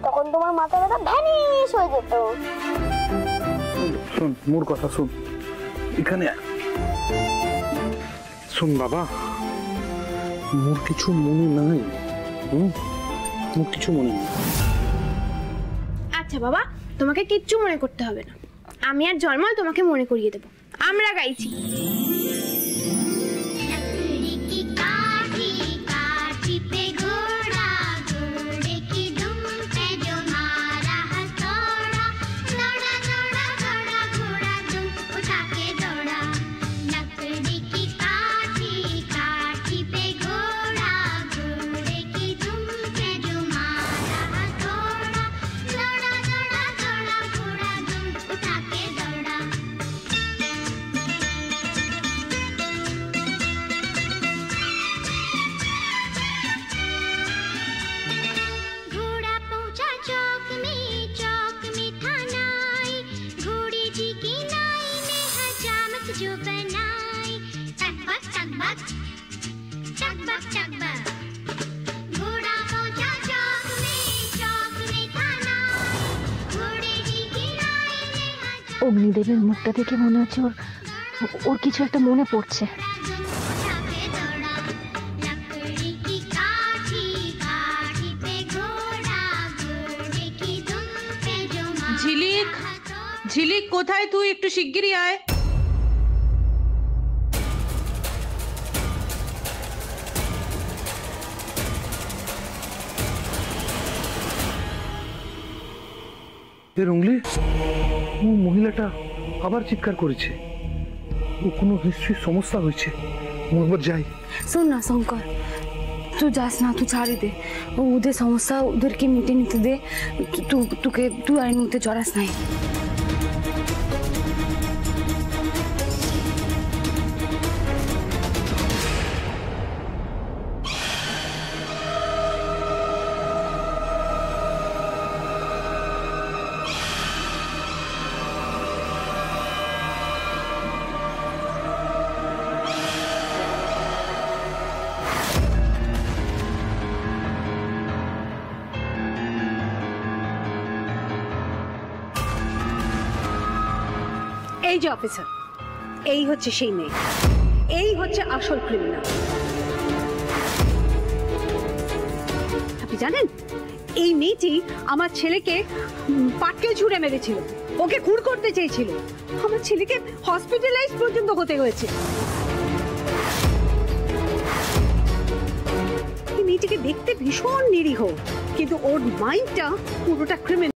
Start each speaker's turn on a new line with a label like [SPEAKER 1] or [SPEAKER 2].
[SPEAKER 1] তখন তোমার মাথা ব্যথা ভ্যানিশ হয়ে যেত।
[SPEAKER 2] শুন মোর কথা শুন, এখানে শুন বাবা, মোর কিছু মনে নাই, মোর কিছু মনে নেই।
[SPEAKER 3] আচ্ছা বাবা, তোমাকে কিচ্ছু মনে করতে হবে না, আমি আর জলমল তোমাকে মনে করিয়ে দেবো। আমরা গাইছি
[SPEAKER 4] অগ্নিদেবের মুখটা দেখে মনে হচ্ছে ওর কিছু একটা মনে পড়ছে।
[SPEAKER 5] ঝিলিক, ঝিলিক কোথায় তুই? একটু শিগগিরই আয়।
[SPEAKER 2] রুংলি, ও মহিলাটা আবার চিৎকার করেছে, ও কোনো নিশ্চয়ই সমস্যা হয়েছে। একবার যাই।
[SPEAKER 4] শোন না শঙ্কর, তুই যাস না, তুই ছাড়ি দে, ওদের সমস্যা ওদেরকে মিটে নিতে দে, তুই আর নিতে জড়াস নাই।
[SPEAKER 6] এই যে অফিসার, এই হচ্ছে সেই মেয়ে, এই হচ্ছে আসল ক্রিমিনাল। আপনি জানেন এই মেয়েটি আমার ছেলেকে পাটকেল ছুঁড়ে মেরেছিল, ওকে খুন করতে চেয়েছিল, আমার ছেলেকে হসপিটালাইজ পর্যন্ত হতে হয়েছে। এই মেয়েটিকে দেখতে ভীষণ নিরীহ, কিন্তু ওর মাইন্ডটা পুরোটা ক্রিমিনাল।